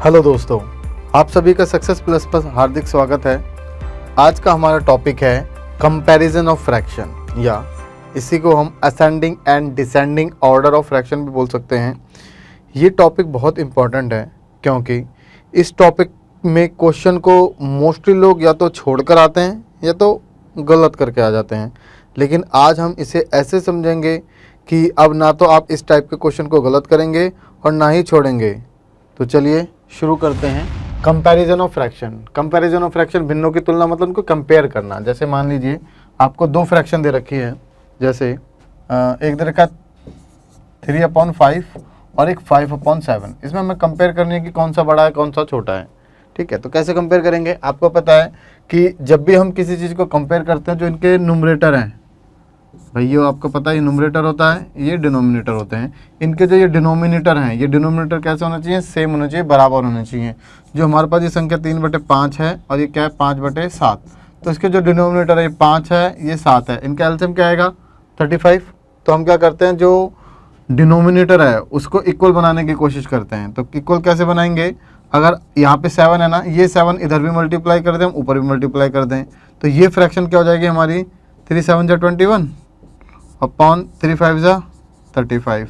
Hello दोस्तों, आप सभी का सक्सेस प्लस पर हार्दिक स्वागत है। आज का हमारा टॉपिक है कंपैरिजन ऑफ फ्रैक्शन, या इसी को हम ascending and descending order of fraction भी बोल सकते हैं। ये टॉपिक बहुत इम्पॉर्टेंट है क्योंकि इस टॉपिक में क्वेश्चन को मोस्टली लोग या तो छोड़ कर आते हैं या तो गलत करके आ जाते हैं। लेकिन आज हम इसे ऐसे समझेंगे कि अब ना तो आप इस टाइप के क्वेश्चन को गलत करेंगे और ना ही छोड़ेंगे। तो चलिए शुरू करते हैं। Comparison of fraction. Comparison of fraction भिन्नों की तुलना मतलब उनको कंपेयर करना। जैसे मान लीजिए आपको दो फ्रैक्शन दे रखी है, जैसे एक दे रखा 3/5 और एक 5/7। इसमें हमें कंपेयर करने की कौन सा बड़ा है कौन सा छोटा है। ठीक है, तो कैसे कंपेयर करेंगे? आपको पता है कि जब भी हम किसी चीज़ को कंपेयर करते हैं, जो इनके न्यूमरेटर हैं, भैया आपको पता है ये न्यूमरेटर होता है, ये डिनोमिनेटर होते हैं। इनके जो ये डिनोमिनेटर हैं, ये डिनोमिनेटर कैसे होना चाहिए? सेम होना चाहिए, बराबर होना चाहिए। जो हमारे पास ये संख्या 3/5 है और ये क्या है 5/7, तो इसके जो डिनोमिनेटर है ये 5 है, ये 7 है। इनका एलसीएम क्या आएगा? 35। तो हम क्या करते हैं, जो डिनोमिनेटर है उसको इक्वल बनाने की कोशिश करते हैं। तो इक्वल कैसे बनाएंगे? अगर यहाँ पे 7 है ना, ये 7 इधर भी मल्टीप्लाई कर दें, हम ऊपर भी मल्टीप्लाई कर दें, तो ये फ्रैक्शन क्या हो जाएगी हमारी? 3 7 21 अपॉन 3 5 35।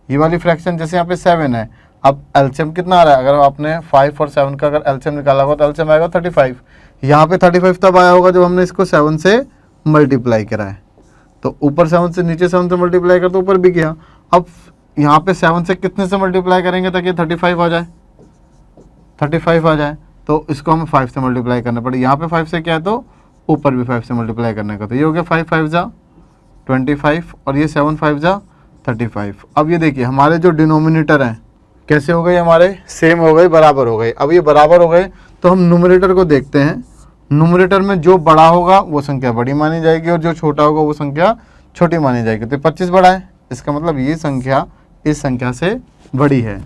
ये वाली फ्रैक्शन जैसे यहाँ पे 7 है, अब एलसीएम कितना आ रहा है? अगर आपने 5 और 7 का अगर एलसीएम निकाला होगा तो एलसीएम आएगा 35। यहाँ पे 35 तब आया होगा जब हमने इसको 7 से मल्टीप्लाई करा है। तो ऊपर 7 से, नीचे 7 से मल्टीप्लाई कर तो ऊपर भी गया। अब यहाँ पे 7 से कितने से मल्टीप्लाई करेंगे ताकि 35 आ जाए? 35 आ जाए, तो इसको हमें 5 से मल्टीप्लाई करना पड़े। यहाँ पे 5 से क्या है तो ऊपर भी 5 से मल्टीप्लाई करने का। तो ये हो गया 5 5 25 और ये 7 5 35। अब ये देखिए हमारे जो डिनोमिनेटर हैं कैसे हो गए? हमारे सेम हो गए, बराबर हो गए। अब ये बराबर हो गए तो हम न्यूमरेटर को देखते हैं। न्यूमरेटर में जो बड़ा होगा वो संख्या बड़ी मानी जाएगी और जो छोटा होगा वो संख्या छोटी मानी जाएगी। तो 25 बड़ा है, इसका मतलब ये संख्या इस संख्या से बड़ी है।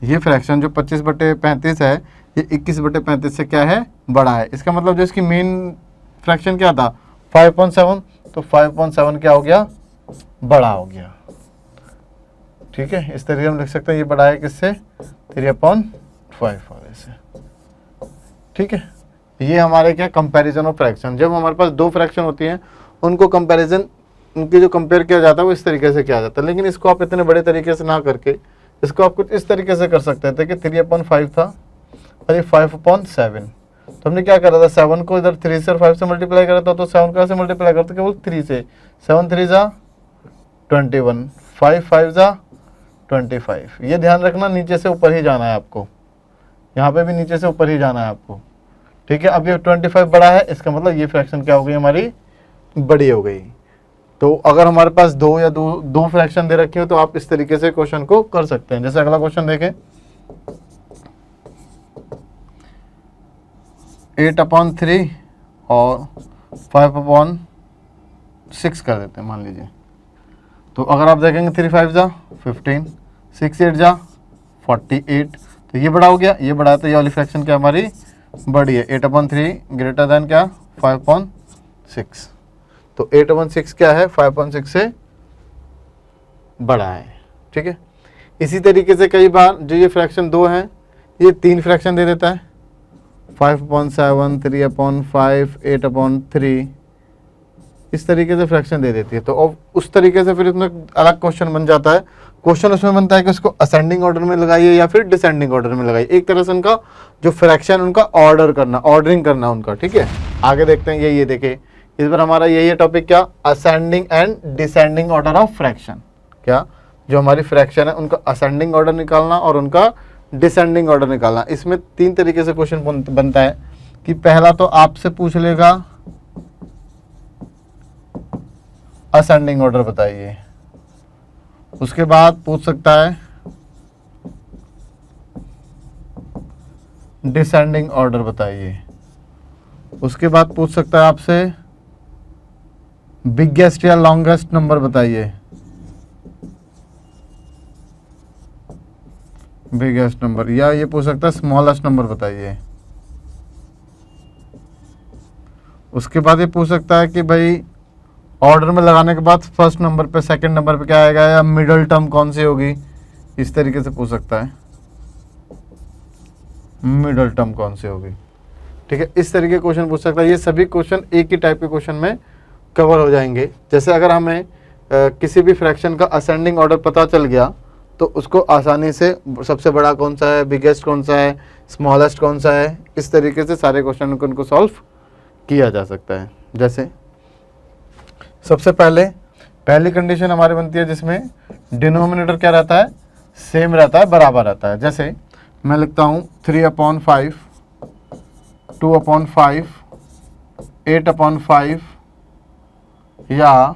ये फ्रैक्शन जो 25/35 है, ये 21/35 से क्या है? बड़ा है। इसका मतलब जो इसकी मेन फ्रैक्शन क्या था? 5/7, तो 5/7 क्या हो गया? बड़ा हो गया। ठीक है, इस तरीके हम लिख सकते हैं ये बड़ा है किससे? 3/5 वाले से। ठीक है, ये हमारे क्या कंपैरिजन ऑफ फ्रैक्शन। जब हमारे पास दो फ्रैक्शन होती हैं उनको कंपैरिजन, उनकी जो कंपेयर किया जाता है वो इस तरीके से किया जाता है। लेकिन इसको आप इतने बड़े तरीके से ना करके इसको आप कुछ इस तरीके से कर सकते थे कि 3/5 था और ये 5/7। तो हमने क्या करा था? 7 को इधर 3 से और 5 से मल्टीप्लाई करा था, तो 7 का से मल्टीप्लाई करते केवल 3 से। 7 3 21, 5 5 25। ये ध्यान रखना, नीचे से ऊपर ही जाना है आपको, यहाँ पे भी नीचे से ऊपर ही जाना है आपको। ठीक है, अब ये 25 बड़ा है, इसका मतलब ये फ्रैक्शन क्या हो गई हमारी? बड़ी हो गई। तो अगर हमारे पास दो फ्रैक्शन दे रखे हो तो आप इस तरीके से क्वेश्चन को कर सकते हैं। जैसे अगला क्वेश्चन देखें, 8/3 और 5/6 कर देते हैं मान लीजिए। तो अगर आप देखेंगे 3 5 15, 6 8 48, तो ये बड़ा हो गया, ये बड़ा है, तो ये वाली फ्रैक्शन क्या हमारी? बड़ी है। 8/3 ग्रेटर देन क्या? 5/6। तो 8/6 क्या है? 5/6 से बड़ा है। ठीक है, इसी तरीके से कई बार जो ये फ्रैक्शन 2 हैं, ये 3 फ्रैक्शन दे देता है। 5/7, 3/5, 8/3, इस तरीके से फ्रैक्शन दे देती है। तो अब उस तरीके से फिर इसमें अलग क्वेश्चन बन जाता है। क्वेश्चन उसमें बनता है कि उसको असेंडिंग ऑर्डर में लगाइए या फिर डिसेंडिंग ऑर्डर में लगाइए। एक तरह से उनका जो फ्रैक्शन उनका ऑर्डरिंग करना उनका। ठीक है, आगे देखते हैं। ये देखिए, इस बार हमारा यही है टॉपिक, क्या? Ascending and descending order of fraction. क्या जो हमारी फ्रैक्शन है उनका असेंडिंग ऑर्डर निकालना और उनका डिसेंडिंग ऑर्डर निकालना। इसमें 3 तरीके से क्वेश्चन बनता है कि पहला तो आपसे पूछ लेगा असेंडिंग ऑर्डर बताइए, उसके बाद पूछ सकता है डिसेंडिंग ऑर्डर बताइए, उसके बाद पूछ सकता है आपसे बिगेस्ट या लॉन्गेस्ट नंबर बताइए, बिगेस्ट नंबर, या ये पूछ सकता है स्मॉलेस्ट नंबर बताइए। उसके बाद ये पूछ सकता है कि भाई ऑर्डर में लगाने के बाद फर्स्ट नंबर पे सेकंड नंबर पे क्या आएगा, या मिडल टर्म कौन सी होगी, इस तरीके से पूछ सकता है। मिडल टर्म कौन सी होगी। ठीक है, इस तरीके के क्वेश्चन पूछ सकता है। ये सभी क्वेश्चन एक ही टाइप के क्वेश्चन में कवर हो जाएंगे। जैसे अगर हमें किसी भी फ्रैक्शन का असेंडिंग ऑर्डर पता चल गया तो उसको आसानी से सबसे बड़ा कौन सा है, बिगेस्ट कौन सा है, स्मॉलेस्ट कौन सा है, इस तरीके से सारे क्वेश्चन को उनको सॉल्व किया जा सकता है। जैसे सबसे पहली कंडीशन हमारी बनती है जिसमें डिनोमिनेटर क्या रहता है, सेम रहता है, बराबर रहता है। जैसे मैं लिखता हूँ 3/5, 2/5, 8/5 या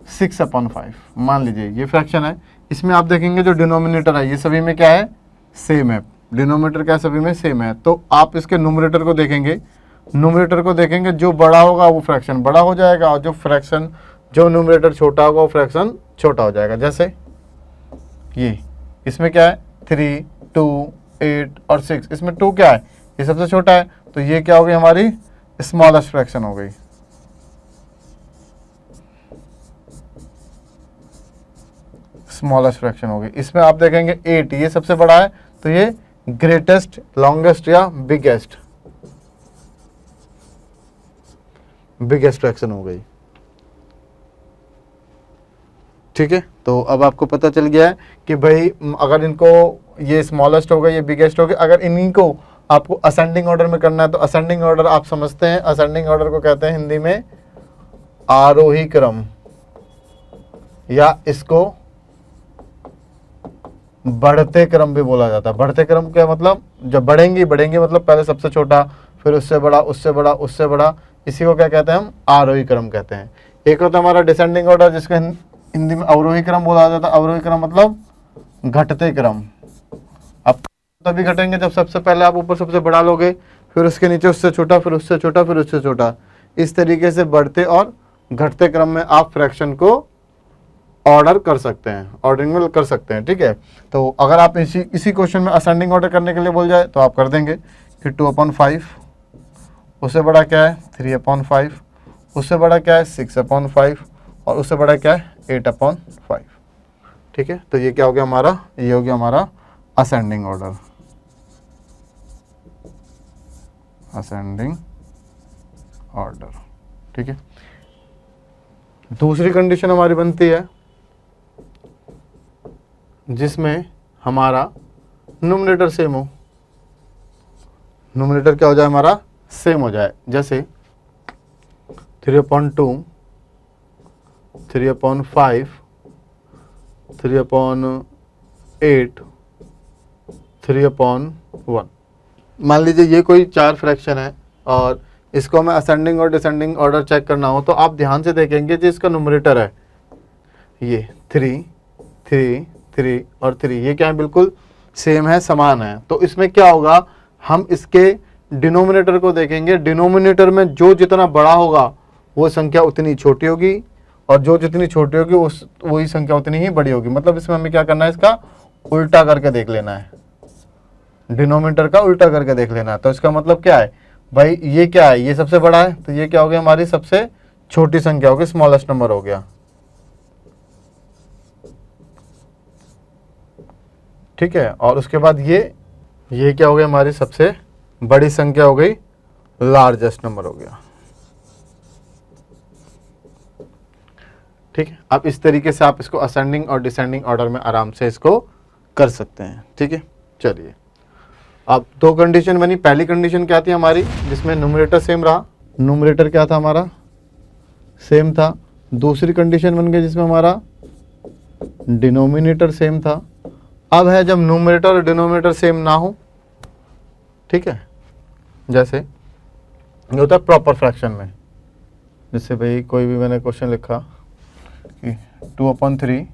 6/5। मान लीजिए ये फ्रैक्शन है, इसमें आप देखेंगे जो डिनोमिनेटर है ये सभी में क्या है, सेम है। डिनोमिनेटर क्या सभी में सेम है, तो आप इसके न्यूमरेटर को देखेंगे, जो बड़ा होगा वो फ्रैक्शन बड़ा हो जाएगा, और जो न्यूमरेटर छोटा होगा वो फ्रैक्शन छोटा हो जाएगा। जैसे ये इसमें क्या है 3, 2, 8 और 6, इसमें 2 क्या है, ये सबसे छोटा है, तो ये क्या हो गई हमारी स्मॉलेस्ट फ्रैक्शन हो गई। स्मॉलेस्ट फ्रैक्शन हो गई। इसमें आप देखेंगे 8, ये सबसे बड़ा है, तो ये ग्रेटेस्ट, लॉन्गेस्ट या बिगेस्ट फ्रैक्शन हो गई। ठीक है, तो अब आपको पता चल गया है कि भाई अगर इनको ये स्मॉलेस्ट होगा, ये बिगेस्ट होगा, अगर इन्हीं को आपको असेंडिंग ऑर्डर में करना है तो असेंडिंग ऑर्डर आप समझते हैं, असेंडिंग ऑर्डर को कहते हैं हिंदी में आरोही क्रम, या इसको बढ़ते क्रम भी बोला जाता है। बढ़ते क्रम क्या मतलब, जब बढ़ेंगे मतलब पहले सबसे छोटा, फिर उससे बड़ा, उससे बड़ा, उससे बड़ा, इसी को क्या कहते हैं हम, आरोही क्रम कहते हैं। एक होता है हमारा डिसेंडिंग ऑर्डर, जिसको हिंदी में अवरोही क्रम बोला जाता है। अवरोही क्रम मतलब घटते क्रम। अब तभी घटेंगे जब सबसे पहले आप ऊपर सबसे बड़ा लोगे, फिर उसके नीचे उससे छोटा, फिर उससे छोटा, फिर उससे छोटा। इस तरीके से बढ़ते और घटते क्रम में आप फ्रैक्शन को ऑर्डर कर सकते हैं, ऑर्डरिंग कर सकते हैं। ठीक है, तो अगर आप इसी क्वेश्चन में असेंडिंग ऑर्डर करने के लिए बोल जाए तो आप कर देंगे कि 2/5, उससे बड़ा क्या है 3/5, उससे बड़ा क्या है 6/5, और उससे बड़ा क्या है 8/5। ठीक है, तो ये क्या हो गया हमारा, ये हो गया हमारा असेंडिंग ऑर्डर। Ascending order. ठीक है, दूसरी कंडीशन हमारी बनती है जिसमें हमारा न्यूमरेटर सेम हो। न्यूमरेटर क्या हो जाए हमारा, सेम हो जाए। जैसे 3/2, 3/5, 3/8, 3/1। मान लीजिए ये कोई 4 फ्रैक्शन है और इसको हमें असेंडिंग और डिसेंडिंग ऑर्डर चेक करना हो तो आप ध्यान से देखेंगे जो इसका न्यूमरेटर है ये 3, 3, 3 और 3, ये क्या है, बिल्कुल सेम है, समान है। तो इसमें क्या होगा, हम इसके डिनोमिनेटर को देखेंगे। डिनोमिनेटर में जो जितना बड़ा होगा वो संख्या उतनी छोटी होगी, और जो जितनी छोटी होगी वही संख्या उतनी ही बड़ी होगी। मतलब इसमें हमें क्या करना है, इसका उल्टा करके देख लेना है, डिनोमिनेटर का उल्टा करके देख लेना है। तो इसका मतलब क्या है भाई, ये क्या है, ये सबसे बड़ा है, तो ये क्या हो गया हमारी सबसे छोटी संख्या होगी, स्मॉलेस्ट नंबर हो गया। ठीक है, और उसके बाद ये क्या हो गया, हमारी सबसे बड़ी संख्या हो गई, लार्जेस्ट नंबर हो गया। ठीक है, अब इस तरीके से आप इसको असेंडिंग और डिसेंडिंग ऑर्डर में आराम से इसको कर सकते हैं। ठीक है, चलिए अब 2 कंडीशन बनी। पहली कंडीशन क्या थी हमारी, जिसमें न्यूमरेटर सेम रहा, न्यूमरेटर क्या था हमारा, सेम था। दूसरी कंडीशन बन गई जिसमें हमारा डिनोमिनेटर सेम था। अब है जब न्यूमरेटर और डिनोमिनेटर सेम ना हो। ठीक है, जैसे ये होता है प्रॉपर फ्रैक्शन में, जैसे भाई कोई भी मैंने क्वेश्चन लिखा कि 2/3,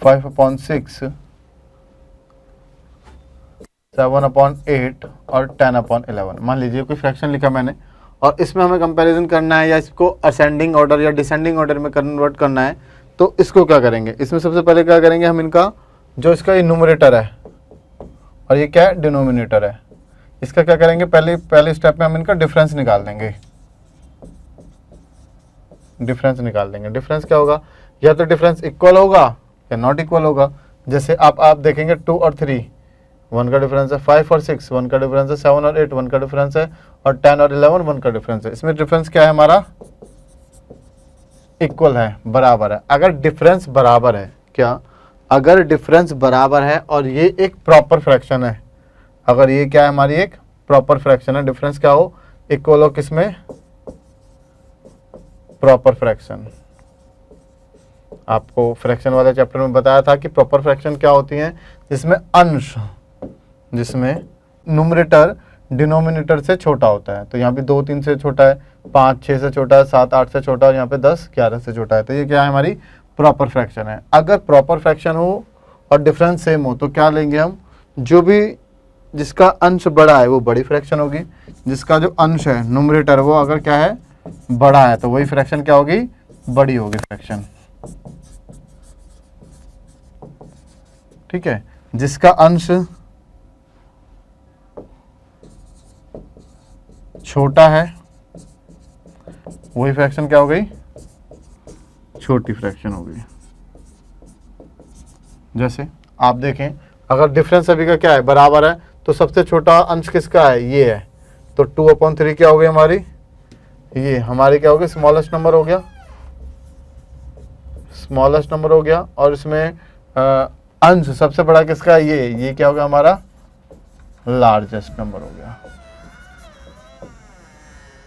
5/6, 7/8 और 10/11। मान लीजिए कोई फ्रैक्शन लिखा मैंने और इसमें हमें कंपैरिजन करना है या इसको असेंडिंग ऑर्डर या डिसेंडिंग ऑर्डर में कन्वर्ट करना है, तो इसको क्या करेंगे, इसमें सबसे पहले क्या करेंगे हम, इनका जो इसका ये न्यूमरेटर है और ये क्या है डिनोमिनेटर है, इसका क्या करेंगे, पहले स्टेप में हम इनका डिफरेंस निकाल देंगे। डिफरेंस क्या होगा, या तो डिफरेंस इक्वल होगा या नॉट इक्वल होगा। जैसे आप देखेंगे 2 और 3, 1 का डिफरेंस है 5 और 6, 1 का डिफरेंस है 7 और 8, 1 का डिफरेंस है, और 10 और 11 1 का डिफरेंस है। इसमें डिफरेंस क्या है हमारा, इक्वल है, बराबर है। अगर डिफरेंस बराबर है, क्या, अगर डिफरेंस बराबर है और ये एक प्रॉपर फ्रैक्शन है, अगर ये क्या है हमारी एक प्रॉपर फ्रैक्शन है, डिफरेंस क्या हो, इक्वल हो, किसमें, प्रॉपर फ्रैक्शन। आपको फ्रैक्शन वाले चैप्टर में बताया था कि प्रॉपर फ्रैक्शन क्या होती हैं, जिसमें अंश, जिसमें न्यूमरेटर डिनोमिनेटर से छोटा होता है। तो यहाँ पे 2 3 से छोटा है, 5 6 से छोटा है, 7 8 से छोटा है, और यहाँ पे 10 11 से छोटा है। तो ये क्या है, हमारी प्रॉपर फ्रैक्शन है। अगर प्रॉपर फ्रैक्शन हो और डिफरेंस सेम हो तो क्या लेंगे हम, जो भी जिसका अंश बड़ा है वो बड़ी फ्रैक्शन होगी, जिसका जो अंश है न्यूमरेटर वो अगर क्या है, बड़ा है, तो वही फ्रैक्शन क्या होगी, बड़ी होगी फ्रैक्शन। ठीक है, जिसका अंश छोटा है वही फ्रैक्शन क्या हो गई, छोटी फ्रैक्शन हो गई। जैसे आप देखें, अगर डिफरेंस सभी का क्या है, बराबर है, तो सबसे छोटा अंश किसका है, ये है, तो 2/3 क्या हो गई हमारी, ये हमारी क्या हो गई, स्मॉलेस्ट नंबर हो गया, स्मॉलेस्ट नंबर हो गया। और इसमें अंश सबसे बड़ा किसका है, ये क्या हो गया हमारा, लार्जेस्ट नंबर हो गया।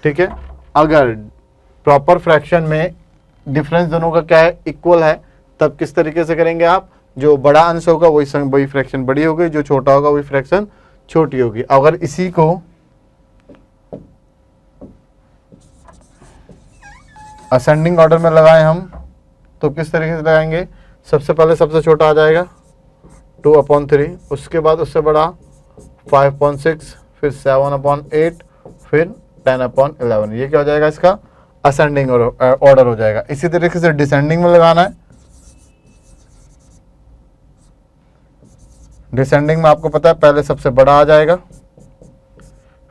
ठीक है, अगर प्रॉपर फ्रैक्शन में डिफरेंस दोनों का क्या है, इक्वल है, तब किस तरीके से करेंगे आप, जो बड़ा अंश होगा वही फ्रैक्शन बड़ी होगी, जो छोटा होगा वही फ्रैक्शन छोटी होगी। अगर इसी को असेंडिंग ऑर्डर में लगाएं हम, तो किस तरीके से लगाएंगे, सबसे पहले सबसे छोटा आ जाएगा 2/3, उसके बाद उससे बड़ा 5/6, फिर 7/8, फिर 10/11। ये क्या हो जाएगा, इसका असेंडिंग ऑर्डर हो जाएगा। इसी तरीके से डिसेंडिंग में लगाना है। डिसेंडिंग में आपको पता है पहले सबसे बड़ा आ जाएगा,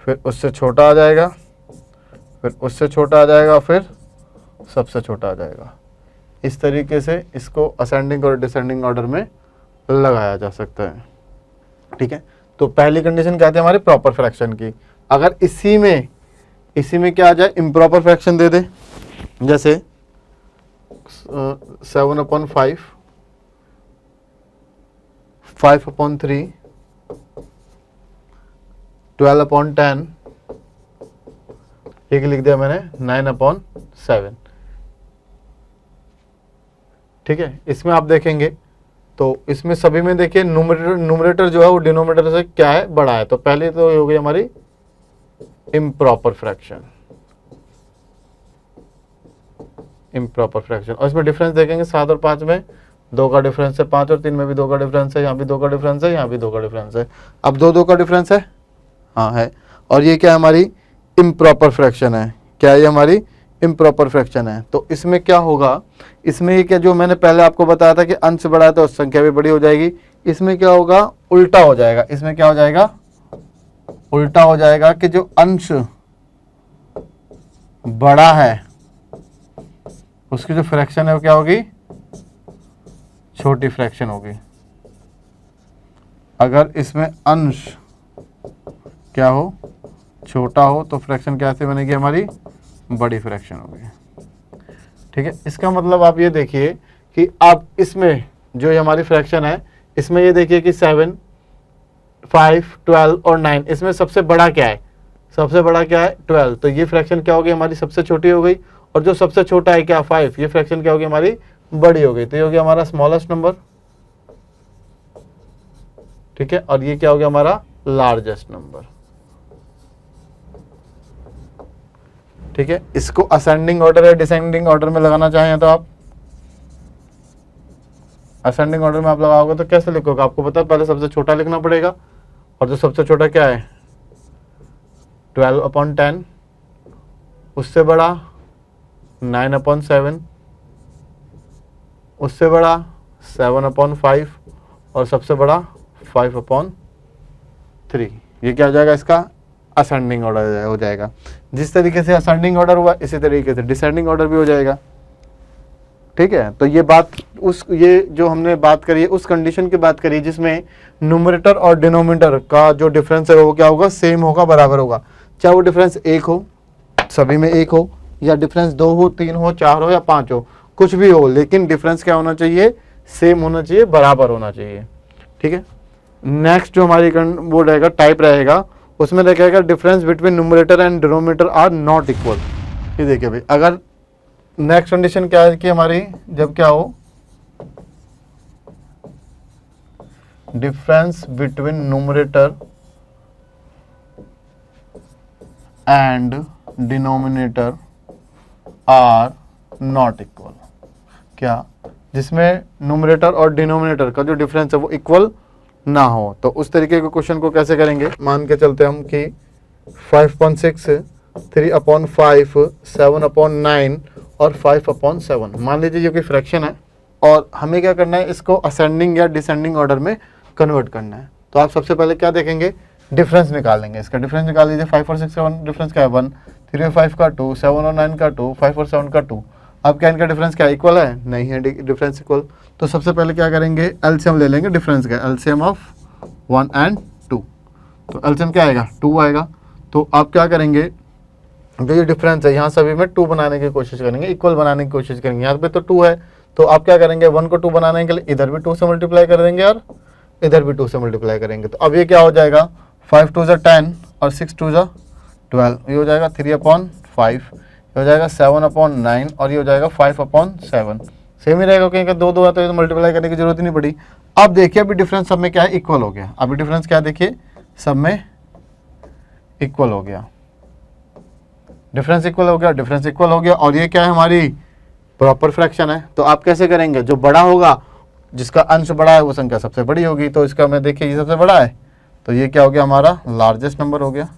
फिर उससे छोटा आ जाएगा, फिर उससे छोटा आ जाएगा, फिर सबसे छोटा आ जाएगा। इस तरीके से इसको असेंडिंग और डिसेंडिंग ऑर्डर में लगाया जा सकता है। ठीक है, तो पहली कंडीशन क्या थी हमारी, प्रॉपर फ्रैक्शन की। अगर इसी में क्या आ जाए, इम्प्रॉपर फ्रैक्शन दे दे, जैसे 7/5, 5/3, 12/10, एक लिख दिया मैंने 9/7। ठीक है, इसमें आप देखेंगे तो इसमें सभी में देखिए न्यूमरेटर जो है वो डिनोमिनेटर से क्या है, बड़ा है। तो पहले तो ये हो गई हमारी इम्प्रॉपर फ्रैक्शन, इम्प्रॉपर फ्रैक्शन। और इसमें डिफरेंस देखेंगे 7 और 5 में 2 का डिफरेंस है, 5 और 3 में भी 2 का डिफरेंस है, यहाँ भी 2 का डिफरेंस है, यहाँ भी 2 का डिफरेंस है। अब 2 का डिफरेंस है, हाँ है, और ये क्या हमारी इम्प्रॉपर फ्रैक्शन है। क्या ये हमारी इम्प्रॉपर फ्रैक्शन है। तो इसमें क्या होगा, इसमें ये क्या, जो मैंने पहले आपको बताया था कि अंश बड़ा है तो संख्या भी बड़ी हो जाएगी, इसमें क्या होगा, उल्टा हो जाएगा। इसमें क्या हो जाएगा, उल्टा हो जाएगा कि जो अंश बड़ा है उसकी जो फ्रैक्शन है वो क्या होगी, छोटी फ्रैक्शन होगी। अगर इसमें अंश क्या हो, छोटा हो, तो फ्रैक्शन कैसे बनेगी हमारी, बड़ी फ्रैक्शन होगी। ठीक है, इसका मतलब आप ये देखिए कि आप इसमें जो ये हमारी फ्रैक्शन है, इसमें ये देखिए कि 7, 5, 12 और 9, इसमें सबसे बड़ा क्या है, सबसे बड़ा क्या है 12। तो ये फ्रैक्शन क्या होगी हमारी, सबसे छोटी हो गई। और जो सबसे छोटा है क्या 5, ये फ्रैक्शन क्या होगी हमारी, बड़ी हो गई। तो ये हो गया हमारा स्मॉलेस्ट नंबर। ठीक है, और ये क्या हो गया हमारा लार्जेस्ट नंबर। ठीक है, इसको असेंडिंग ऑर्डर या डिसेंडिंग ऑर्डर में लगाना चाहें तो आप असेंडिंग ऑर्डर में आप लगाओगे तो कैसे लिखोगे, आपको पता है पहले सबसे छोटा लिखना पड़ेगा, और जो सबसे छोटा क्या है 12/10, उससे बड़ा 9/7, उससे बड़ा 7/5, और सबसे बड़ा 5/3। ये क्या हो जाएगा, इसका असेंडिंग ऑर्डर हो जाएगा। जिस तरीके से असेंडिंग ऑर्डर हुआ इसी तरीके से डिसेंडिंग ऑर्डर भी हो जाएगा। ठीक है। तो ये जो हमने बात करी है उस कंडीशन की बात करी जिसमें न्यूमरेटर और डिनोमिनेटर का जो डिफरेंस है वो क्या होगा, सेम होगा, बराबर होगा। चाहे वो डिफरेंस 1 हो, सभी में 1 हो, या डिफरेंस 2 हो, 3 हो, 4 हो या 5 हो, कुछ भी हो, लेकिन डिफरेंस क्या होना चाहिए, सेम होना चाहिए, बराबर होना चाहिए। ठीक है। नेक्स्ट जो हमारी वो रहेगा, टाइप रहेगा, उसमें रहेगा difference between numerator and denominator are not equal. ये देखिए भाई, अगर नेक्स्ट कंडीशन क्या है कि हमारी जब क्या हो, difference between numerator and denominator are not equal, क्या, जिसमें न्यूमरेटर और डिनोमिनेटर का जो डिफरेंस है वो इक्वल ना हो, तो उस तरीके के क्वेश्चन को कैसे करेंगे। मान के चलते हम कि 5.6, 3/5, 7/9 और 5/7। मान लीजिए ये कोई फ्रैक्शन है और हमें क्या करना है, इसको असेंडिंग या डिसेंडिंग ऑर्डर में कन्वर्ट करना है। तो आप सबसे पहले क्या देखेंगे, डिफरेंस निकालेंगे। इसका डिफरेंस निकाल लीजिए। 5 और 6 का डिफरेंस क्या है, 1, 3 और 5 का 2, 7 और 9 का 2, 5 और 7 का 2। अब क्या इनका डिफरेंस क्या इक्वल है, नहीं है डिफरेंस इक्वल। तो सबसे पहले क्या करेंगे, एलसीएम ले लेंगे डिफरेंस का, एलसीएम ऑफ 1 and 2। तो एलसीएम क्या आएगा, 2 आएगा। तो आप क्या करेंगे, जो ये डिफरेंस है यहाँ सभी में 2 बनाने की कोशिश करेंगे, इक्वल बनाने की कोशिश करेंगे। यहाँ पे तो 2 है, तो आप क्या करेंगे, 1 को 2 बनाने के लिए इधर भी 2 से मल्टीप्लाई कर देंगे और इधर भी 2 से मल्टीप्लाई करेंगे। तो अब ये क्या हो जाएगा, 5 2 10 और 6 2 12, ये हो जाएगा 3/5, ये हो जाएगा 7/9 और ये हो जाएगा 5/7। सेम ही रहेगा, कहीं का 2 2 है तो ये तो मल्टीप्लाई करने की जरूरत ही नहीं पड़ी। अब देखिए अभी डिफरेंस सब में क्या है, इक्वल हो गया। अभी डिफरेंस क्या देखिए, सब में इक्वल हो गया, डिफरेंस इक्वल हो गया, डिफरेंस इक्वल हो गया। और ये क्या है, हमारी प्रॉपर फ्रैक्शन है। तो आप कैसे करेंगे, जो बड़ा होगा, जिसका अंश बड़ा है वो संख्या सबसे बड़ी होगी। तो इसका मैं देखिए, ये सबसे बड़ा है, तो ये क्या हो गया, हमारा लार्जेस्ट नंबर हो गया।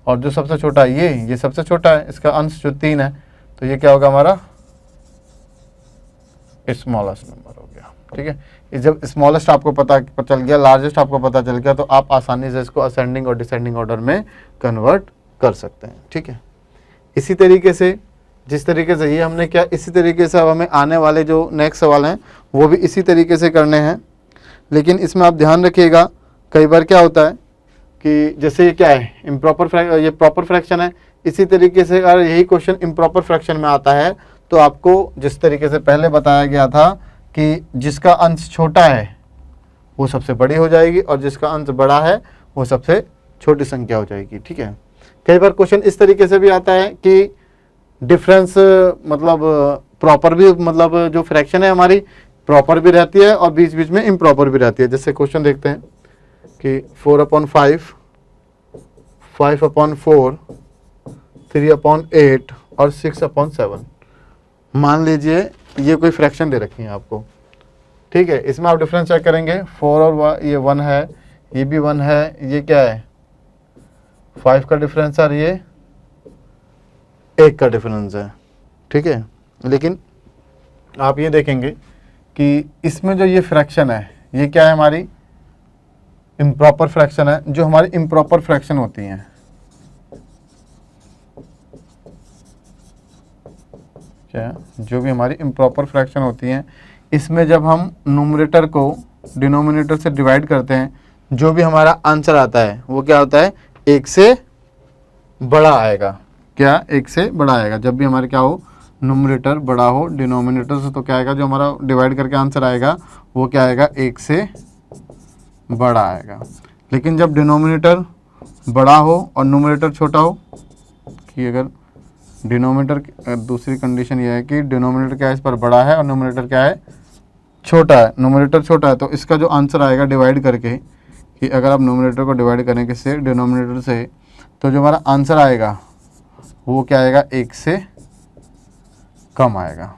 और जो सबसे छोटा है ये सबसे छोटा है, इसका अंश जो 3 है, तो ये क्या होगा, हमारा स्मॉलेस्ट नंबर हो गया। ठीक है। जब स्मॉलेस्ट आपको पता चल गया, लार्जेस्ट आपको पता चल गया, तो आप आसानी से इसको असेंडिंग और डिसेंडिंग ऑर्डर में कन्वर्ट कर सकते हैं। ठीक है। इसी तरीके से, जिस तरीके से ये हमने किया, इसी तरीके से अब हमें आने वाले जो नेक्स्ट सवाल हैं वो भी इसी तरीके से करने हैं। लेकिन इसमें आप ध्यान रखिएगा, कई बार क्या होता है कि जैसे ये क्या है, ये प्रॉपर फ्रैक्शन है, इसी तरीके से अगर यही क्वेश्चन इम्प्रॉपर फ्रैक्शन में आता है तो आपको जिस तरीके से पहले बताया गया था कि जिसका अंश छोटा है वो सबसे बड़ी हो जाएगी और जिसका अंश बड़ा है वो सबसे छोटी संख्या हो जाएगी। ठीक है। कई बार क्वेश्चन इस तरीके से भी आता है कि डिफरेंस मतलब प्रॉपर भी, मतलब जो फ्रैक्शन है हमारी प्रॉपर भी रहती है और बीच बीच में इम्प्रॉपर भी रहती है। जैसे क्वेश्चन देखते हैं कि 4/5, 5/4, 3/8 और 6/7। मान लीजिए ये कोई फ्रैक्शन दे रखी है आपको। ठीक है। इसमें आप डिफरेंस चेक करेंगे, 4 और ये 1 है, ये भी 1 है, ये क्या है 5 का डिफरेंस और ये 1 का डिफरेंस है। ठीक है। लेकिन आप ये देखेंगे कि इसमें जो ये फ्रैक्शन है ये क्या है, हमारी इम्प्रॉपर फ्रैक्शन है। जो हमारी इम्प्रॉपर फ्रैक्शन होती हैं, क्या, जो भी हमारी इम्प्रॉपर फ्रैक्शन होती हैं, इसमें जब हम न्यूमरेटर को डिनोमिनेटर से डिवाइड करते हैं, जो भी हमारा आंसर आता है वो क्या होता है, 1 से बड़ा आएगा। क्या, 1 से बड़ा आएगा। जब भी हमारे क्या हो, न्यूमरेटर बड़ा हो डिनोमिनेटर से, तो क्या आएगा, जो हमारा डिवाइड करके आंसर आएगा वो क्या आएगा, 1 से बड़ा आएगा। लेकिन जब डिनोमिनेटर बड़ा हो और न्यूमरेटर छोटा हो, कि अगर डिनोमिनेटर, दूसरी कंडीशन ये है कि डिनोमिनेटर क्या है, इस पर बड़ा है और न्यूमरेटर क्या है, छोटा है। न्यूमरेटर छोटा है तो इसका जो आंसर आएगा डिवाइड करके, कि अगर आप न्यूमरेटर को डिवाइड करें किससे, डिनोमिनेटर से, तो जो हमारा आंसर आएगा वो क्या आएगा, 1 से कम आएगा।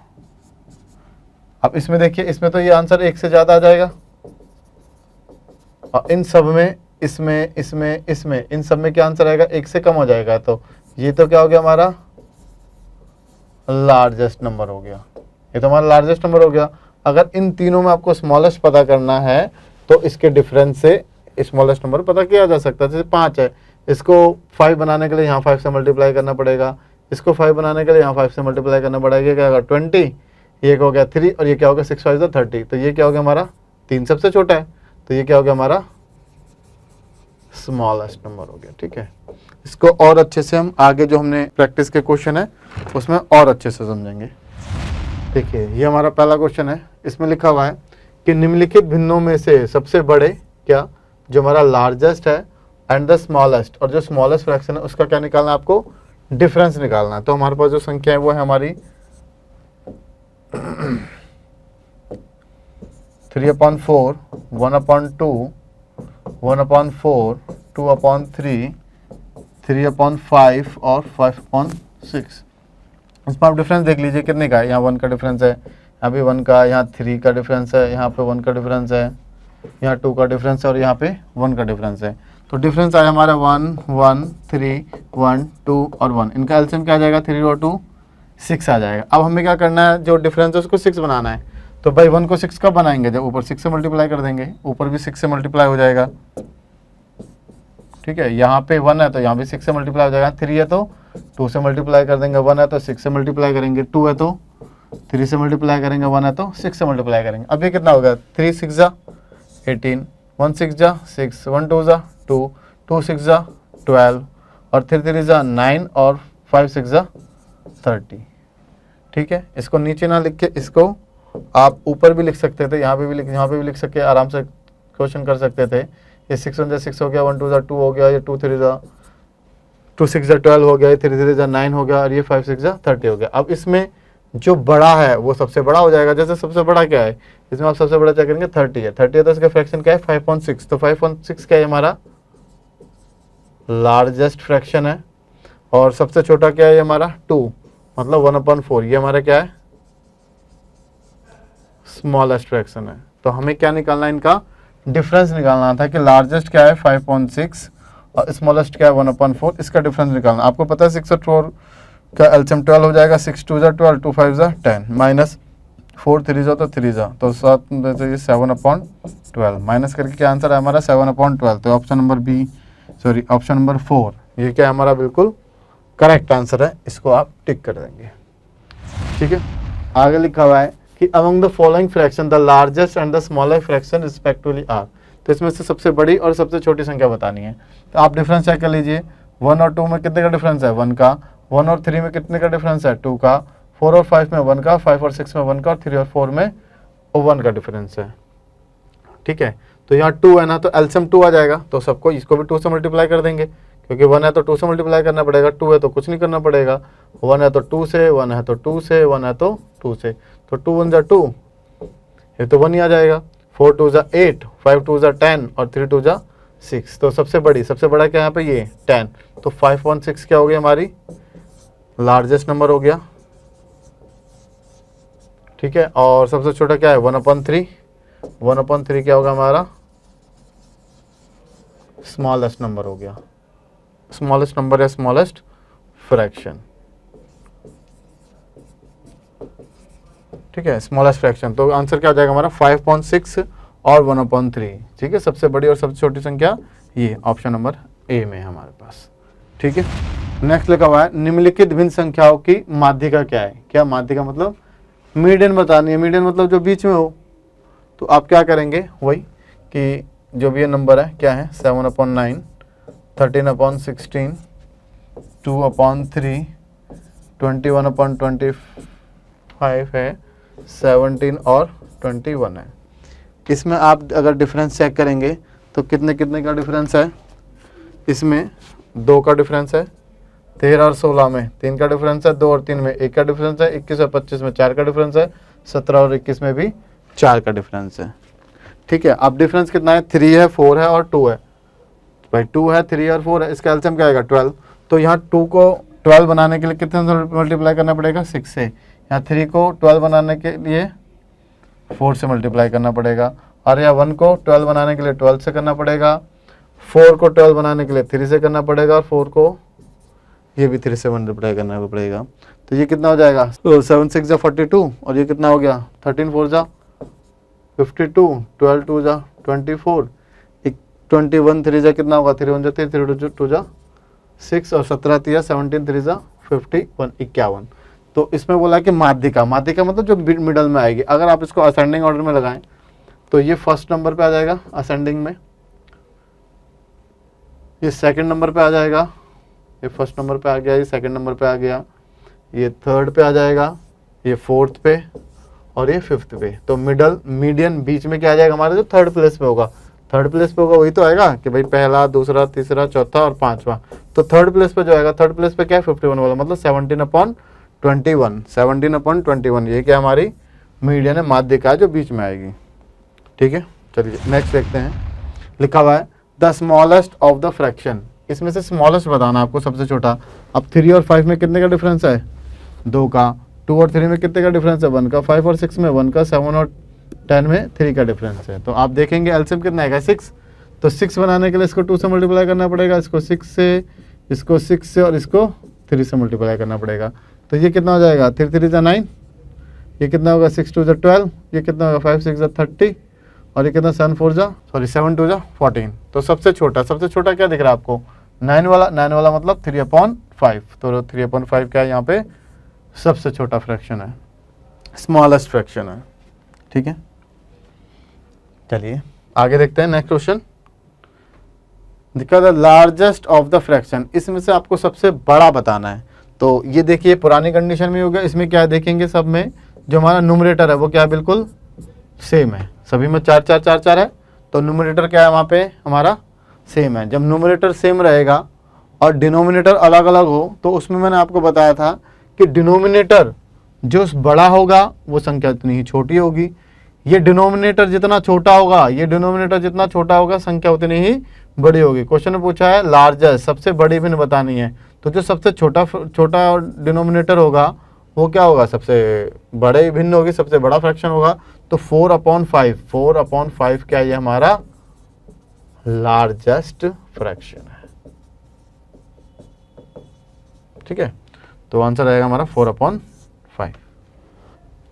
अब इसमें देखिए, इसमें तो ये आंसर 1 से ज़्यादा आ जाएगा और इन सब में, इसमें इन सब में क्या आंसर आएगा, 1 से कम हो जाएगा। तो ये तो क्या हो गया, हमारा लार्जेस्ट नंबर हो गया। ये तो हमारा लार्जेस्ट नंबर हो गया। अगर इन तीनों में आपको स्मॉलेस्ट पता करना है तो इसके डिफरेंस से स्मॉलेस्ट नंबर पता किया जा सकता है। जैसे 5 है, इसको 5 बनाने के लिए यहाँ 5 से मल्टीप्लाई करना पड़ेगा, इसको 5 बनाने के लिए यहाँ 5 से मल्टीप्लाई करना पड़ेगा, क्या होगा 20, ये हो गया 3 और ये क्या होगा 6 5 30, तो ये क्या हो गया हमारा 3 सबसे छोटा है, तो ये क्या हो गया हमारा स्मॉलेस्ट नंबर हो गया। ठीक है, इसको और अच्छे से हम आगे जो हमने प्रैक्टिस के क्वेश्चन है उसमें और अच्छे से समझेंगे। देखिए ये हमारा पहला क्वेश्चन है, इसमें लिखा हुआ है कि निम्नलिखित भिन्नों में से सबसे बड़े क्या, जो हमारा लार्जेस्ट है एंड द स्मॉलेस्ट, और जो स्मॉलेस्ट फ्रैक्शन है उसका क्या निकालना है, आपको डिफरेंस निकालना है। तो हमारे पास जो संख्या है वो है हमारी 3/4, 1/2, 1/4, 2/3, 3/5 और 5/6। इसमें आप डिफरेंस देख लीजिए कितने का है, यहाँ 1 का डिफरेंस है, यहाँ पे 1 का, यहाँ 3 का डिफरेंस है, यहाँ पे 1 का डिफरेंस है, यहाँ 2 का डिफरेंस है और यहाँ पे 1 का डिफरेंस है। तो डिफरेंस आया हमारा 1 1 3 1 2 और 1, इनका एलसीएम क्या आ जाएगा 3 और 2 6 आ जाएगा। अब हमें क्या करना है, जो डिफरेंस है उसको 6 बनाना है। तो भाई 1 को 6 कब बनाएंगे, जब ऊपर 6 से मल्टीप्लाई कर देंगे, ऊपर भी 6 से मल्टीप्लाई हो जाएगा। ठीक है, यहाँ पे 1 है तो यहाँ भी 6 से मल्टीप्लाई हो जाएगा, 3 है तो 2 से मल्टीप्लाई कर देंगे, 1 है तो 6 से मल्टीप्लाई करेंगे, 2 है तो 3 से मल्टीप्लाई करेंगे, 1 है तो 6 से मल्टीप्लाई करेंगे। अब ये कितना होगा 3 6 जा 18, 1 6 जा 6, 1 2 जा 2, 2 6 जा 12 और 3 3 जा 9 और 5 6 जा 30। ठीक है, इसको नीचे ना लिख के इसको आप ऊपर भी लिख सकते थे, यहाँ पे भी लिख सके, आराम से क्वेश्चन कर सकते थे। ये 6 1 जा 6 हो गया, 1 2 जा 2 हो गया, ये 2 3 जा 2 6 जा 12 हो गया, ये 3 3 जा 9 हो गया और ये 5 6 जा 30 हो गया। अब इसमें जो बड़ा है वो सबसे बड़ा हो जाएगा। जैसे सबसे बड़ा क्या है, इसमें आप सबसे बड़ा चेक करेंगे 30 है, 30 है तो इसका फ्रैक्शन क्या है 5.6, तो 5.6 क्या है हमारा लार्जेस्ट फ्रैक्शन है। और सबसे छोटा क्या है ये हमारा 2, मतलब 1/4, ये हमारा क्या है स्मॉलेस्ट फ्रैक्शन है। तो हमें क्या निकालना है, इनका डिफरेंस निकालना था कि लार्जेस्ट क्या है 5.6 और स्मॉलेस्ट क्या है 1/4, इसका डिफरेंस निकालना। आपको पता है 6 और 4 का एलसीएम 12 हो जाएगा, 6 2 जा 12, 2 5 जा 10, माइनस 4 3 जा तो 3 जा तो 7/12, माइनस करके क्या आंसर है हमारा 7/12। तो ऑप्शन नंबर 4 ये क्या है हमारा बिल्कुल करेक्ट आंसर है, इसको आप टिक कर देंगे। ठीक है, आगे लिखा हुआ है कि among the following fraction the largest and the smaller fraction respectively are. तो इसमें से सबसे बड़ी और सबसे छोटी संख्या बतानी है। तो आप डिफरेंस चेक कर लीजिए, 1 और 2 में कितने का डिफरेंस है 1 का, 1 और 3 में कितने का डिफरेंस है 2 का, 4 और 5 में 1 का, 5 और 6 में 1 का और 3 और 4 में 1 का डिफरेंस है। ठीक है, तो यहाँ 2 है ना, तो एलसीएम 2 आ जाएगा, तो सबको इसको भी 2 से मल्टीप्लाई कर देंगे, क्योंकि 1 है तो 2 से मल्टीप्लाई करना पड़ेगा, 2 है तो कुछ नहीं करना पड़ेगा, 1 है तो 2 से, 1 है तो 2 से, 1 है तो 2 से, तो 2 1 जा 2, ये तो 1 ही आ जाएगा, 4 2 जा 8, 5 2 जा 10 और 3 2 जा 6। तो सबसे बड़ा क्या है यहाँ पे ये 10, तो 5.6 क्या हो गया हमारी लार्जेस्ट नंबर हो गया। ठीक है, और सबसे छोटा क्या है 1/3, 1/3 क्या होगा हमारा स्मॉलेस्ट नंबर हो गया, स्मॉलेस्ट नंबर या स्मॉलेस्ट फ्रैक्शन। ठीक है, स्मॉलेस्ट फ्रैक्शन, तो आंसर क्या हो जाएगा हमारा 5.6 और 1/3। ठीक है, सबसे बड़ी और सबसे छोटी संख्या ये ऑप्शन नंबर ए में है हमारे पास। ठीक है, नेक्स्ट लिखा हुआ है निम्नलिखित भिन्न संख्याओं की माध्यिका क्या है। क्या माध्यिका मतलब मीडियन बतानी है, मीडियन मतलब जो बीच में हो। तो आप क्या करेंगे वही कि जो भी ये नंबर है क्या है 7/9, 13/16, 2/3, 21/25 है, 17 और 21 है। इसमें आप अगर डिफरेंस चेक करेंगे तो कितने का डिफरेंस है, इसमें 2 का डिफरेंस है, 13 और 16 में 3 का डिफरेंस है, 2 और 3 में 1 का डिफरेंस है, 21 और 25 में 4 का डिफरेंस है, 17 और 21 में भी 4 का डिफरेंस है। ठीक है, अब डिफरेंस कितना है 3 है, 4 है और 2 है। भाई 2 है, 3 और 4 है, इसका एलसीएम क्या आएगा 12। तो यहाँ 2 को 12 बनाने के लिए कितने से मल्टीप्लाई करना पड़ेगा 6 से, यहाँ 3 को 12 बनाने के लिए 4 से मल्टीप्लाई करना पड़ेगा, और यहाँ 1 को 12 बनाने के लिए 12 से करना पड़ेगा, 4 को 12 बनाने के लिए 3 से करना पड़ेगा और 4 को ये भी 3 से मल्टीप्लाई करना पड़ेगा। तो ये कितना हो जाएगा 7 6 जा 42 और ये कितना हो गया 13 4 जा 52, 12 2 जा 24, 21 3 जा कितना होगा 3 1 जा 3 3 2 जा 6 और 17 3 17 3 जा 51, 51। तो इसमें बोला कि माध्यिका, माध्यिका मतलब जो मिडल में आएगी। अगर आप इसको असेंडिंग ऑर्डर में लगाएं तो ये फर्स्ट नंबर पे आ जाएगा असेंडिंग में, ये सेकंड नंबर पे आ जाएगा, ये फर्स्ट नंबर पे आ गया, ये सेकंड नंबर पे आ गया, ये थर्ड पे आ जाएगा, ये फोर्थ पे और ये फिफ्थ पे। तो मिडल मीडियन बीच में क्या आ जाएगा हमारा, जो थर्ड प्लेस पे होगा, थर्ड प्लेस पे होगा वही तो आएगा कि भाई पहला, दूसरा, तीसरा, चौथा और पांचवा। तो थर्ड प्लेस पे जो आएगा, थर्ड प्लेस पे क्या है 51 वाला, मतलब 17/21, 17/21, ये क्या हमारी मीडियन है, माध्यिका जो बीच में आएगी। ठीक है, चलिए नेक्स्ट देखते हैं। लिखा हुआ है the smallest of the fraction, इसमें से स्मॉलेस्ट बताना आपको, सबसे छोटा। अब 3 और 5 में कितने का डिफरेंस है, 2 का। 2 और 3 में कितने का डिफरेंस है, 1 का। 5 और 6 में 1 का। 7 और 10 में 3 का डिफरेंस है। तो आप देखेंगे एलसीएम कितना आएगा, 6। तो 6 बनाने के लिए इसको 2 से मल्टीप्लाई करना पड़ेगा, इसको 6 से, इसको 6 से और इसको 3 से मल्टीप्लाई करना पड़ेगा। तो ये कितना हो जाएगा, 3 3 जा 9, ये कितना होगा 6 2 जा 12, ये कितना होगा 5 6 जा 30 और ये कितना 7 2 जा 14। तो सबसे छोटा क्या दिख रहा है आपको, 9 वाला मतलब 3/5। तो 3/5 क्या है यहाँ पे, सबसे छोटा फ्रैक्शन है, स्मॉलेस्ट फ्रैक्शन है। ठीक है, चलिए आगे देखते हैं। Next question, the largest of the fraction, इसमें से आपको सबसे बड़ा बताना है। तो ये देखिए पुरानी कंडीशन में हो गया, इसमें क्या देखेंगे, सब में जो हमारा न्यूमरेटर है वो क्या बिल्कुल सेम है, सभी में 4 4 4 4 है। तो न्यूमरेटर क्या है वहाँ पे हमारा सेम है। जब न्यूमरेटर सेम रहेगा और डिनोमिनेटर अलग अलग हो, तो उसमें मैंने आपको बताया था कि डिनोमिनेटर जो बड़ा होगा वो संख्या उतनी ही छोटी होगी। ये डिनोमिनेटर जितना छोटा होगा, ये डिनोमिनेटर जितना छोटा होगा, संख्या उतनी ही बड़ी होगी। क्वेश्चन में पूछा है लार्जेस्ट, सबसे बड़ी भिन्न बतानी है। तो जो सबसे छोटा डिनोमिनेटर होगा वो क्या होगा, सबसे बड़े भिन्न होगी, सबसे बड़ा फ्रैक्शन होगा। तो 4/5 क्या ये हमारा लार्जेस्ट फ्रैक्शन है। ठीक है, तो आंसर आएगा हमारा 4/5।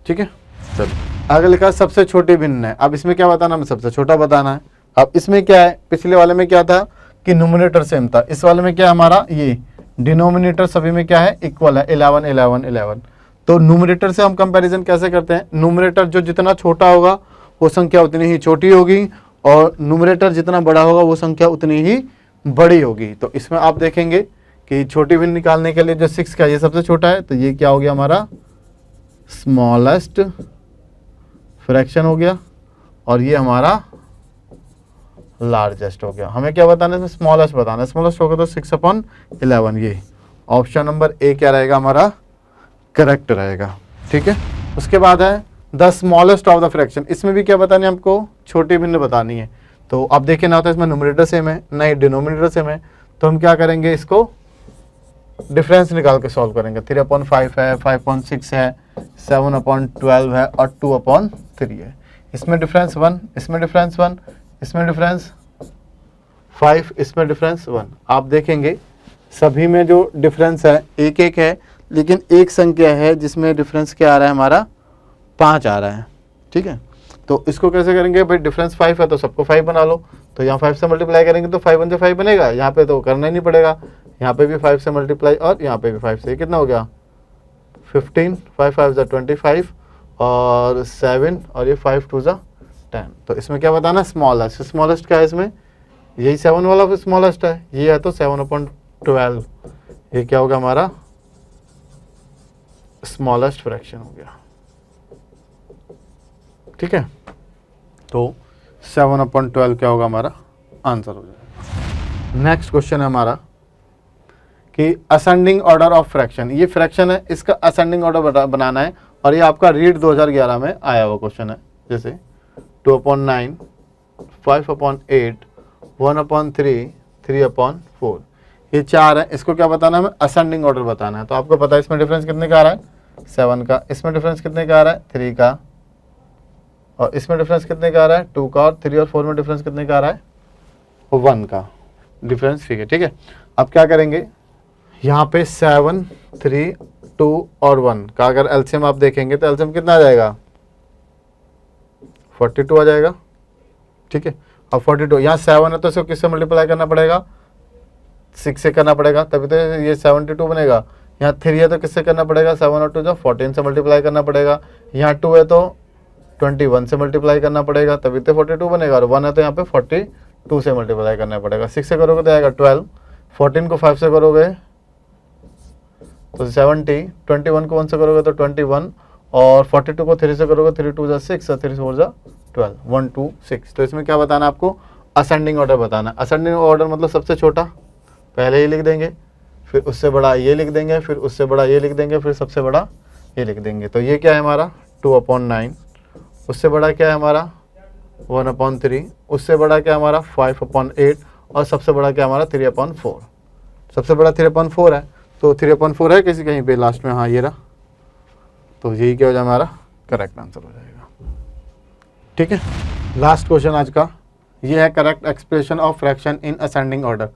ठीक है, चलिए आगे लिखा है सबसे छोटी भिन्न है। अब इसमें क्या बताना, हमें सबसे छोटा बताना है। अब इसमें क्या है, पिछले वाले में क्या था कि न्यूमरेटर सेम था, इस वाले में क्या है हमारा, ये डिनोमिनेटर सभी में क्या है, इक्वल है, 11 11 11। तो न्यूमरेटर से हम कंपैरिजन कैसे करते हैं, न्यूमरेटर जो जितना छोटा होगा वो संख्या उतनी ही छोटी होगी, और न्यूमरेटर जितना बड़ा होगा वो संख्या उतनी ही बड़ी होगी। तो इसमें आप देखेंगे कि छोटी भिन्न निकालने के लिए जो 6 का ये सबसे छोटा है, तो ये क्या हो गया हमारा स्मॉलेस्ट फ्रैक्शन हो गया, और ये हमारा लार्जेस्ट हो गया। हमें क्या बताना है, स्मॉलेस्ट बताना है। स्मॉलेस्ट होगा तो 6/11, ये ऑप्शन नंबर ए क्या रहेगा हमारा करेक्ट रहेगा। ठीक है, उसके बाद है the smallest of the fraction, इसमें भी क्या बतानी है हमको, छोटी भिन्न बतानी है। तो अब देखिए ना, होता है इसमें न्यूमरेटर सेम है, नहीं डिनोमिनेटर सेम है, तो हम क्या करेंगे, इसको डिफरेंस निकाल के सॉल्व करेंगे। 3/5 है, 5/6 है, 7/12 है और 2/3 है। इसमें डिफरेंस 1, इसमें डिफरेंस 1, इसमें डिफरेंस 5, इसमें डिफरेंस 1। आप देखेंगे सभी में जो डिफरेंस है एक एक है, लेकिन एक संख्या है जिसमें डिफरेंस क्या आ रहा है हमारा 5 आ रहा है। ठीक है, तो इसको कैसे करेंगे भाई, डिफरेंस 5 है तो सबको 5 बना लो। तो यहाँ 5 से मल्टीप्लाई करेंगे तो 5 1 से 5 बनेगा, यहाँ पे तो करना ही नहीं पड़ेगा। यहाँ पे भी 5 से मल्टीप्लाई और यहाँ पे भी 5 से, कितना हो गया 15, 5 5 जा 25 और 7 और ये 5 2 जा 10। तो इसमें क्या बताना, स्मॉलेस्ट। स्मॉलेस्ट क्या है इसमें, यही 7 वाला स्मॉलेस्ट है, ये है तो 7/12, ये क्या होगा हमारा स्मॉलेस्ट फ्रैक्शन हो गया। ठीक है, तो 7/12 क्या होगा हमारा आंसर हो जाएगा। नेक्स्ट क्वेश्चन है हमारा कि असेंडिंग ऑर्डर ऑफ फ्रैक्शन, ये फ्रैक्शन है, इसका असेंडिंग ऑर्डर बनाना है, और ये आपका रीड 2011 में आया हुआ क्वेश्चन है। जैसे 2/9, 5/8, 1/3, 3/4, ये 4 है। इसको क्या बताना है, हमें असेंडिंग ऑर्डर बताना है। तो आपको पता है इसमें डिफरेंस कितने का आ रहा है, 7 का। इसमें डिफरेंस कितने का आ रहा है, 3 का। और इसमें डिफरेंस कितने का आ रहा है, 2 का। और 3 और 4 में डिफरेंस कितने का आ रहा है, 1 का डिफरेंस। ठीक है, ठीक है। अब क्या करेंगे, यहाँ पे 7, 3, 2 और 1 का अगर एलसीएम आप देखेंगे तो एलसीएम कितना आ जाएगा, 42 आ जाएगा। ठीक है, अब 42 यहाँ 7 है तो इसको किससे मल्टीप्लाई करना पड़ेगा, 6 से करना पड़ेगा, तभी तो ये 72 बनेगा। यहाँ 3 है तो किससे करना पड़ेगा, 7 और 2 जो 14 से मल्टीप्लाई करना पड़ेगा। यहाँ 2 है तो 21 से मल्टीप्लाई करना पड़ेगा, तभी तो 42 बनेगा। और 1 है तो यहाँ पे 42 से मल्टीप्लाई करना पड़ेगा। 6 से करोगे तो आएगा 12, 14 को 5 से करोगे तो 70, 21 को 1 से करोगे तो 21, और 42 को 3 से करोगे 3 2 जा 6 और 3 4 जा 12, 1 2 6। तो इसमें क्या बताना है आपको, असेंडिंग ऑर्डर बताना है। असेंडिंग ऑर्डर मतलब सबसे छोटा पहले ही लिख देंगे, फिर उससे बड़ा ये लिख देंगे, फिर उससे बड़ा ये लिख देंगे, फिर सबसे बड़ा ये लिख देंगे। तो ये क्या है हमारा 2/9, उससे बड़ा क्या है हमारा 1/3, उससे बड़ा क्या हमारा 5/8, और सबसे बड़ा क्या हमारा 3/4। सबसे बड़ा 3/4 है, तो 3/4 है किसी कहीं पे लास्ट में, हाँ ये रहा। तो यही क्या हो जाए हमारा करेक्ट आंसर हो जाएगा। ठीक है, लास्ट क्वेश्चन आज का ये है correct expression of fraction in ascending order.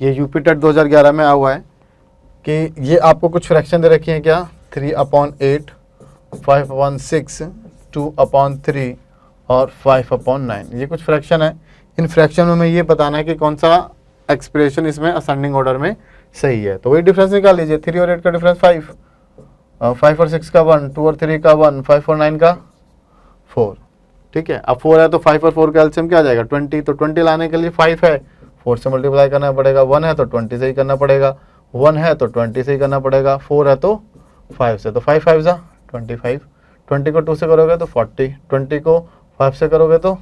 ये यूपी टेट 2011 में आया हुआ है कि ये आपको कुछ फ्रैक्शन दे रखी है क्या, 3/8, 5/6, 2/3 और 5/9। ये कुछ फ्रैक्शन है। इन फ्रैक्शन में ये बताना है कि कौन सा एक्सप्रेशन इसमें असेंडिंग ऑर्डर में सही है। तो वही डिफरेंस निकाल लीजिए, 3 और 8 का डिफरेंस 5, 5 और 6 का 1, 2 और 3 का 1, 5 और 9 का 4। ठीक है, अब 4 है तो 5 और 4 का एलसीएम क्या आ जाएगा 20। तो 20 लाने के लिए 5 है, 4 से मल्टीप्लाई करना पड़ेगा। 1 है तो 20 से ही करना पड़ेगा, 1 है तो 20 से ही करना पड़ेगा, 4 है तो 5 से। तो 5 5 जा 25, 20 को 2 से करोगे तो 40, 20 को 5 से करोगे तो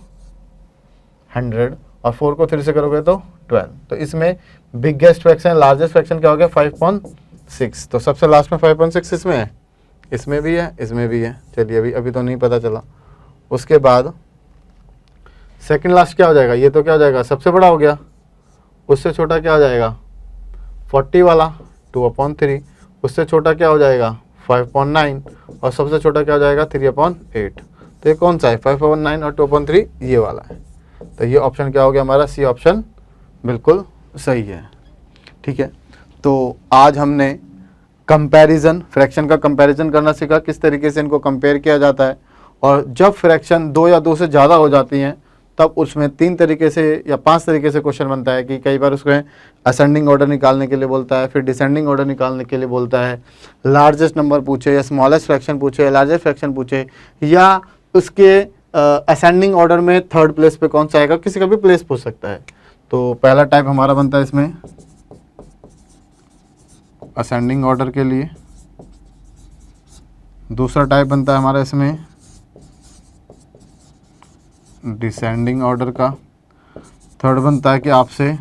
100, और 4 को 3 से करोगे तो 12। तो इसमें बिगेस्ट फ्रैक्शन, लार्जेस्ट फ्रैक्शन क्या हो गया 5/6। तो सबसे लास्ट में 5/6 इसमें है, इसमें भी है, इसमें भी है। चलिए अभी तो नहीं पता चला। उसके बाद सेकंड लास्ट क्या हो जाएगा, ये तो क्या हो जाएगा सबसे बड़ा हो गया, उससे छोटा क्या हो जाएगा 40 वाला 2/3, उससे छोटा क्या हो जाएगा 5/9, और सबसे छोटा क्या हो जाएगा 3/8। तो ये कौन सा है 5/9 और 2/3, ये वाला है। तो ये ऑप्शन क्या हो गया हमारा, सी ऑप्शन बिल्कुल सही है। ठीक है, तो आज हमने कंपैरिजन, फ्रैक्शन का कंपैरिजन करना सीखा, किस तरीके से इनको कंपेयर किया जाता है। और जब फ्रैक्शन 2 या 2 से ज़्यादा हो जाती हैं तब उसमें 3 तरीके से या 5 तरीके से क्वेश्चन बनता है कि कई बार उसमें असेंडिंग ऑर्डर निकालने के लिए बोलता है, फिर डिसेंडिंग ऑर्डर निकालने के लिए बोलता है, लार्जेस्ट नंबर पूछे या स्मॉलेस्ट फ्रैक्शन पूछे या लार्जेस्ट फ्रैक्शन पूछे, या उसके असेंडिंग ऑर्डर में थर्ड प्लेस पे कौन सा आएगा, किसी का भी प्लेस पूछ सकता है। तो पहला टाइप हमारा बनता है इसमें असेंडिंग ऑर्डर के लिए, दूसरा टाइप बनता है हमारा इसमें डिसेंडिंग ऑर्डर का, थर्ड बनता है कि आपसे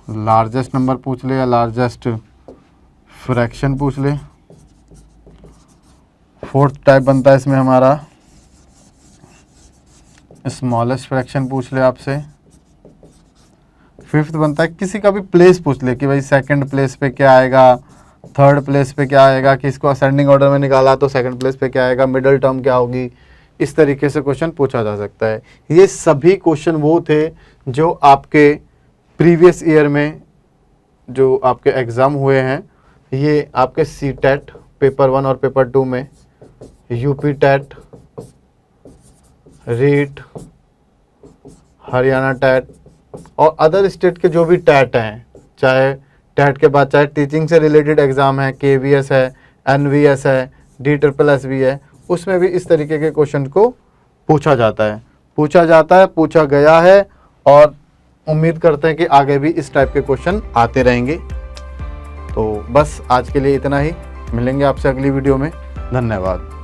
लार्जेस्ट नंबर पूछ ले या लार्जेस्ट फ्रैक्शन पूछ ले, फोर्थ टाइप बनता है इसमें हमारा स्मॉलेस्ट फ्रैक्शन पूछ ले आपसे, फिफ्थ बनता है किसी का भी प्लेस पूछ ले कि भाई सेकंड प्लेस पे क्या आएगा, थर्ड प्लेस पे क्या आएगा, कि इसको असेंडिंग ऑर्डर में निकाला तो सेकंड प्लेस पे क्या आएगा, मिडिल टर्म क्या होगी। इस तरीके से क्वेश्चन पूछा जा सकता है। ये सभी क्वेश्चन वो थे जो आपके प्रीवियस ईयर में जो आपके एग्ज़ाम हुए हैं, ये आपके सी टेट पेपर 1 और पेपर 2 में, UP TET, REET, Haryana TET और अदर स्टेट के जो भी टेट हैं, चाहे टेट के बाद चाहे टीचिंग से रिलेटेड एग्ज़ाम है, KVS है, NVS है, DSSS भी है, उसमें भी इस तरीके के क्वेश्चन को पूछा जाता है, पूछा गया है, और उम्मीद करते हैं कि आगे भी इस टाइप के क्वेश्चन आते रहेंगे। तो बस आज के लिए इतना ही, मिलेंगे आपसे अगली वीडियो में। धन्यवाद।